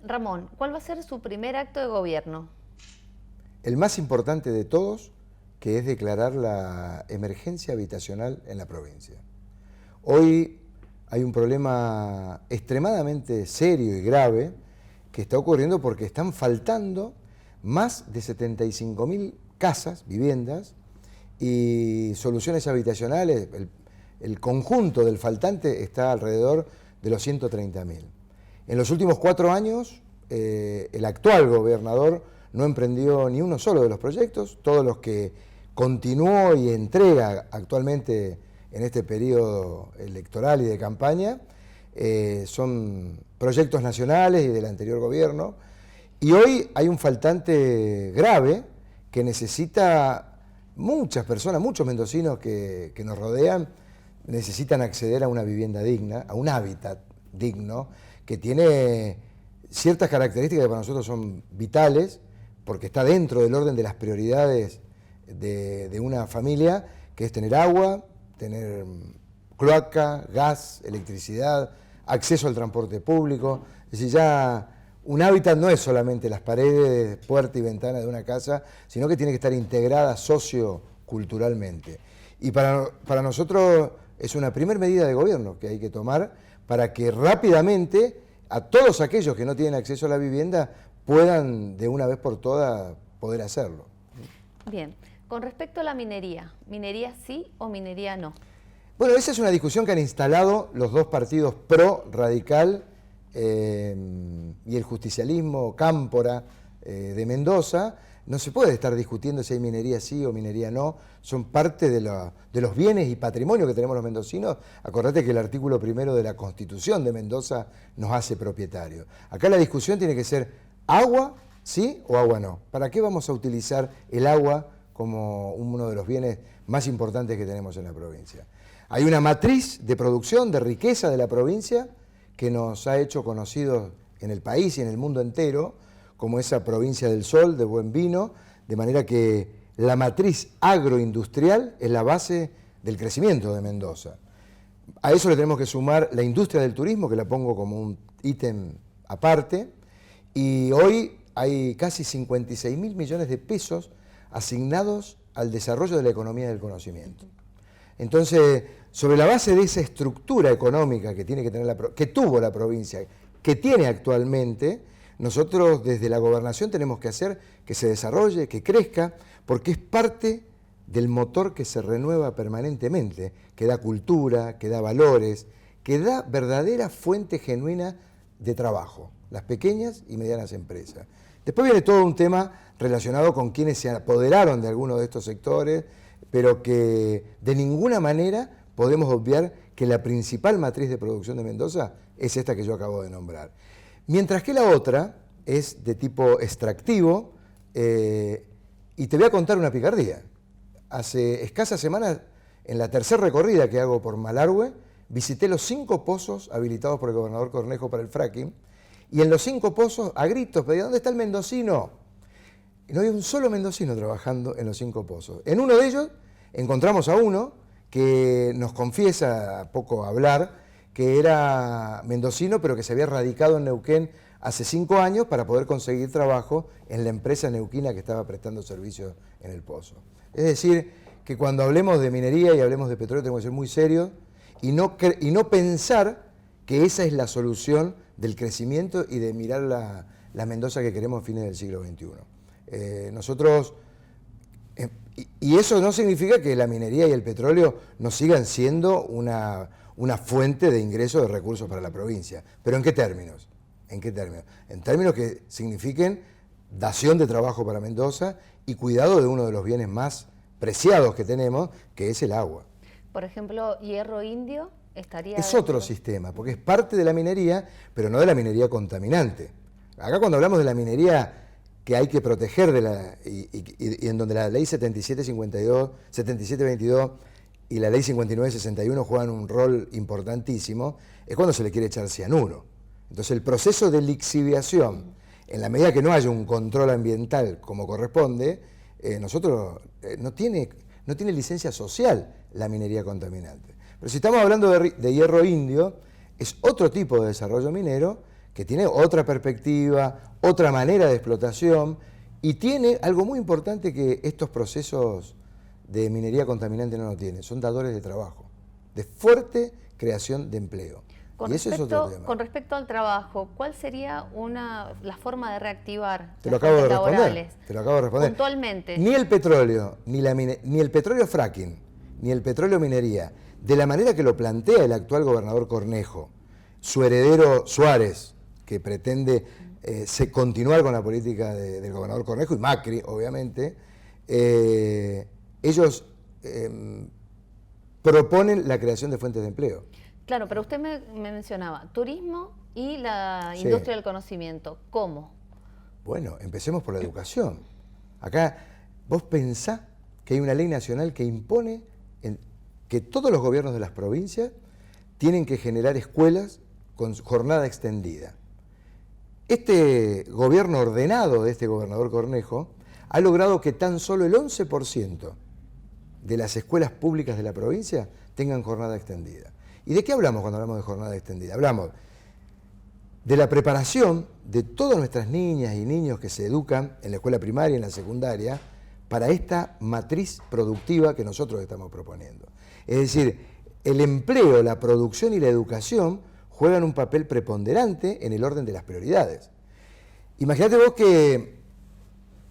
Ramón, ¿cuál va a ser su primer acto de gobierno? El más importante de todos, que es declarar la emergencia habitacional en la provincia. Hoy hay un problema extremadamente serio y grave que está ocurriendo porque están faltando más de 75.000 casas, viviendas y soluciones habitacionales. El conjunto del faltante está alrededor de los 130.000. En los últimos 4 años, el actual gobernador no emprendió ni uno solo de los proyectos. Todos los que continuó y entrega actualmente en este periodo electoral y de campaña son proyectos nacionales y del anterior gobierno. Y hoy hay un faltante grave que necesita muchas personas, muchos mendocinos que nos rodean, necesitan acceder a una vivienda digna, a un hábitat digno, que tiene ciertas características que para nosotros son vitales, porque está dentro del orden de las prioridades de una familia, que es tener agua, tener cloaca, gas, electricidad, acceso al transporte público. Es decir, ya un hábitat no es solamente las paredes, puerta y ventana de una casa, sino que tiene que estar integrada socioculturalmente. Y para nosotros es una primera medida de gobierno que hay que tomar para que rápidamente a todos aquellos que no tienen acceso a la vivienda puedan de una vez por todas poder hacerlo. Bien, con respecto a la minería sí o minería no? Bueno, esa es una discusión que han instalado los dos partidos pro radical y el justicialismo cámpora de Mendoza. No se puede estar discutiendo si hay minería sí o minería no. Son parte de los bienes y patrimonio que tenemos los mendocinos. Acordate que el artículo 1 de la Constitución de Mendoza nos hace propietarios. Acá la discusión tiene que ser agua sí o agua no. ¿Para qué vamos a utilizar el agua como uno de los bienes más importantes que tenemos en la provincia? Hay una matriz de producción, de riqueza de la provincia que nos ha hecho conocidos en el país y en el mundo entero como esa provincia del sol, de buen vino, de manera que la matriz agroindustrial es la base del crecimiento de Mendoza. A eso le tenemos que sumar la industria del turismo, que la pongo como un ítem aparte, y hoy hay casi 56.000 millones de pesos asignados al desarrollo de la economía del conocimiento. Entonces, sobre la base de esa estructura económica que tiene que tener que tuvo la provincia, que tiene actualmente, nosotros desde la gobernación tenemos que hacer que se desarrolle, que crezca, porque es parte del motor que se renueva permanentemente, que da cultura, que da valores, que da verdadera fuente genuina de trabajo, las pequeñas y medianas empresas. Después viene todo un tema relacionado con quienes se apoderaron de algunos de estos sectores, pero que de ninguna manera podemos obviar que la principal matriz de producción de Mendoza es esta que yo acabo de nombrar. Mientras que la otra es de tipo extractivo, y te voy a contar una picardía. Hace escasas semanas, en la tercera recorrida que hago por Malargüe, visité los 5 pozos habilitados por el gobernador Cornejo para el fracking, y en los 5 pozos, a gritos, pedía, ¿dónde está el mendocino? Y no había un solo mendocino trabajando en los 5 pozos. En uno de ellos encontramos a uno que nos confiesa, a poco hablar, que era mendocino, pero que se había radicado en Neuquén hace 5 años para poder conseguir trabajo en la empresa neuquina que estaba prestando servicios en el pozo. Es decir, que cuando hablemos de minería y hablemos de petróleo tenemos que ser muy serios y no pensar que esa es la solución del crecimiento y de mirar la Mendoza que queremos a fines del siglo XXI. Y eso no significa que la minería y el petróleo no sigan siendo una fuente de ingresos de recursos para la provincia. ¿Pero en qué términos? ¿En qué términos? En términos que signifiquen dación de trabajo para Mendoza y cuidado de uno de los bienes más preciados que tenemos, que es el agua. Por ejemplo, hierro indio estaría... Es otro sistema, porque es parte de la minería, pero no de la minería contaminante. Acá cuando hablamos de la minería que hay que proteger y en donde la ley 7722 y la ley 5961 juegan un rol importantísimo, es cuando se le quiere echar cianuro. Entonces el proceso de lixiviación, en la medida que no haya un control ambiental como corresponde, nosotros no tiene licencia social la minería contaminante. Pero si estamos hablando de hierro indio, es otro tipo de desarrollo minero que tiene otra perspectiva, otra manera de explotación y tiene algo muy importante que estos procesos de minería contaminante no lo tienen, son dadores de trabajo, de fuerte creación de empleo. Y ese es otro tema. Con respecto al trabajo, ¿cuál sería la forma de reactivar Te lo las acabo de fuentes responder. laborales? Te lo acabo de responder. Puntualmente. Ni el petróleo, ni el petróleo fracking, ni el petróleo minería, de la manera que lo plantea el actual gobernador Cornejo, su heredero Suárez, que pretende continuar con la política del gobernador Cornejo y Macri, obviamente, ellos proponen la creación de fuentes de empleo. Claro, pero usted me mencionaba turismo y la Sí. industria del conocimiento. ¿Cómo? Bueno, empecemos por la educación. Acá vos pensás que hay una ley nacional que impone que todos los gobiernos de las provincias tienen que generar escuelas con jornada extendida. Este gobierno ordenado de este gobernador Cornejo ha logrado que tan solo el 11% de las escuelas públicas de la provincia tengan jornada extendida. ¿Y de qué hablamos cuando hablamos de jornada extendida? Hablamos de la preparación de todas nuestras niñas y niños que se educan en la escuela primaria y en la secundaria para esta matriz productiva que nosotros estamos proponiendo. Es decir, el empleo, la producción y la educación juegan un papel preponderante en el orden de las prioridades. Imagínate vos que,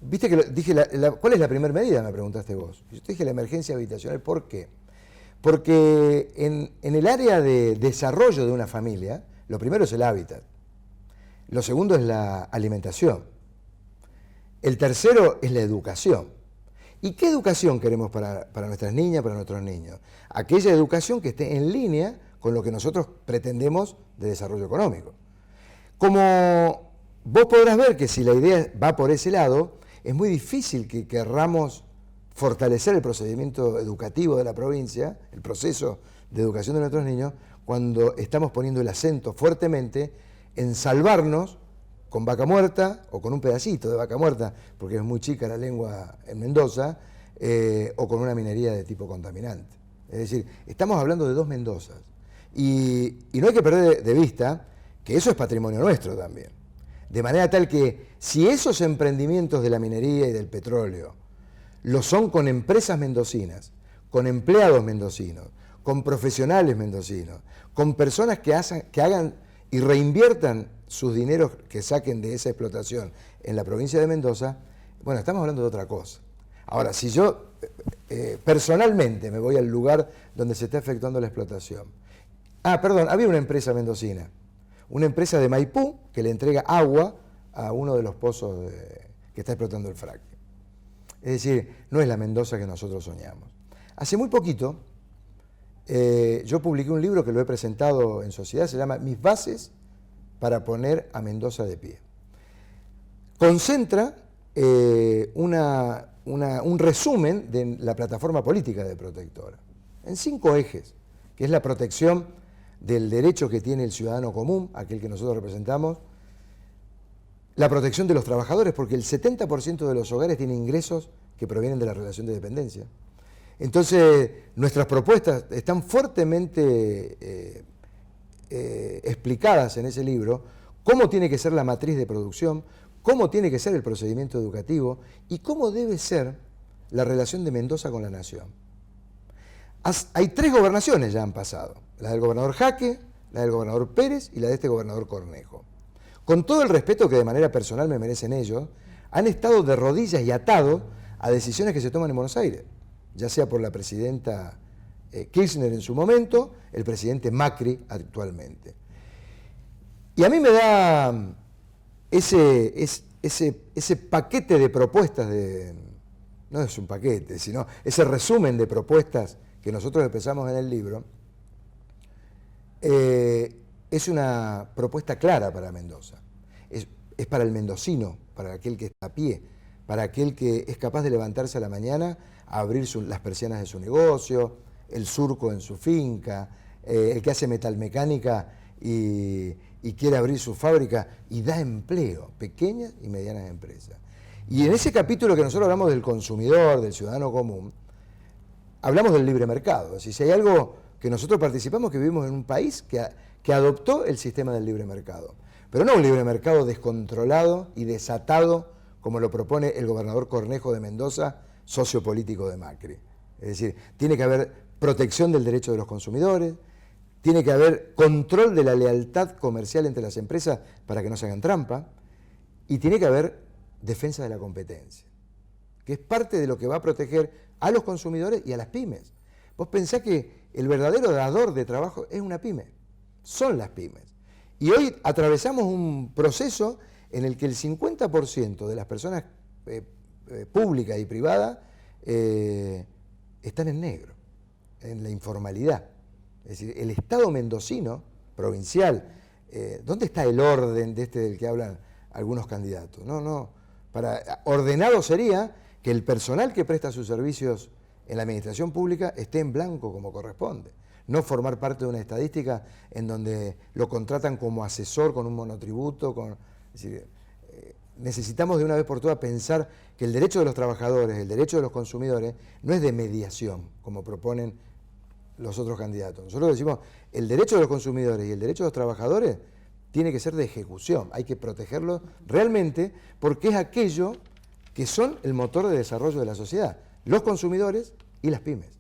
viste que dije, ¿cuál es la primera medida? Me preguntaste vos. Yo te dije la emergencia habitacional. ¿Por qué? Porque en el área de desarrollo de una familia, lo primero es el hábitat, lo segundo es la alimentación, el tercero es la educación. ¿Y qué educación queremos para nuestras niñas, para nuestros niños? Aquella educación que esté en línea con lo que nosotros pretendemos de desarrollo económico. Como vos podrás ver que si la idea va por ese lado, es muy difícil que querramos fortalecer el procedimiento educativo de la provincia, el proceso de educación de nuestros niños, cuando estamos poniendo el acento fuertemente en salvarnos con vaca muerta o con un pedacito de vaca muerta, porque es muy chica la lengua en Mendoza, o con una minería de tipo contaminante. Es decir, estamos hablando de dos Mendozas. Y no hay que perder de vista que eso es patrimonio nuestro también. De manera tal que si esos emprendimientos de la minería y del petróleo lo son con empresas mendocinas, con empleados mendocinos, con profesionales mendocinos, con personas que hagan y reinviertan sus dineros que saquen de esa explotación en la provincia de Mendoza, bueno, estamos hablando de otra cosa. Ahora, si yo personalmente me voy al lugar donde se está efectuando la explotación. Perdón, había una empresa mendocina, una empresa de Maipú que le entrega agua a uno de los pozos que está explotando el fracking. Es decir, no es la Mendoza que nosotros soñamos. Hace muy poquito yo publiqué un libro que lo he presentado en sociedad, se llama Mis bases para poner a Mendoza de pie. Concentra un resumen de la plataforma política de Protectora, en 5 ejes, que es la protección del derecho que tiene el ciudadano común, aquel que nosotros representamos, la protección de los trabajadores, porque el 70% de los hogares tiene ingresos que provienen de la relación de dependencia. Entonces, nuestras propuestas están fuertemente explicadas en ese libro, cómo tiene que ser la matriz de producción, cómo tiene que ser el procedimiento educativo y cómo debe ser la relación de Mendoza con la nación. Hay 3 gobernaciones ya han pasado, la del gobernador Jaque, la del gobernador Pérez y la de este gobernador Cornejo. Con todo el respeto que de manera personal me merecen ellos, han estado de rodillas y atados a decisiones que se toman en Buenos Aires, ya sea por la presidenta Kirchner en su momento, el presidente Macri actualmente. Y a mí me da ese paquete de propuestas, no es un paquete, sino ese resumen de propuestas que nosotros expresamos en el libro, es una propuesta clara para Mendoza. Es para el mendocino, para aquel que está a pie, para aquel que es capaz de levantarse a la mañana a abrir las persianas de su negocio, el surco en su finca, el que hace metalmecánica y quiere abrir su fábrica y da empleo, pequeñas y medianas empresas. Y en ese capítulo que nosotros hablamos del consumidor, del ciudadano común, hablamos del libre mercado. Es decir, si hay algo que nosotros participamos, que vivimos en un país que adoptó el sistema del libre mercado. pero no un libre mercado descontrolado y desatado como lo propone el gobernador Cornejo de Mendoza, socio político de Macri. Es decir, tiene que haber protección del derecho de los consumidores, tiene que haber control de la lealtad comercial entre las empresas para que no se hagan trampa, y tiene que haber defensa de la competencia, que es parte de lo que va a proteger a los consumidores y a las pymes. Vos pensás que el verdadero dador de trabajo es una pyme, son las pymes. Y hoy atravesamos un proceso en el que el 50% de las personas públicas y privadas están en negro, en la informalidad. Es decir, el Estado mendocino, provincial, ¿dónde está el orden de del que hablan algunos candidatos? Ordenado sería que el personal que presta sus servicios en la administración pública esté en blanco como corresponde. No formar parte de una estadística en donde lo contratan como asesor con un monotributo. Es decir, necesitamos de una vez por todas pensar que el derecho de los trabajadores, el derecho de los consumidores, no es de mediación, como proponen los otros candidatos. Nosotros decimos, el derecho de los consumidores y el derecho de los trabajadores tiene que ser de ejecución. Hay que protegerlo realmente porque es aquello que son el motor de desarrollo de la sociedad, los consumidores y las pymes.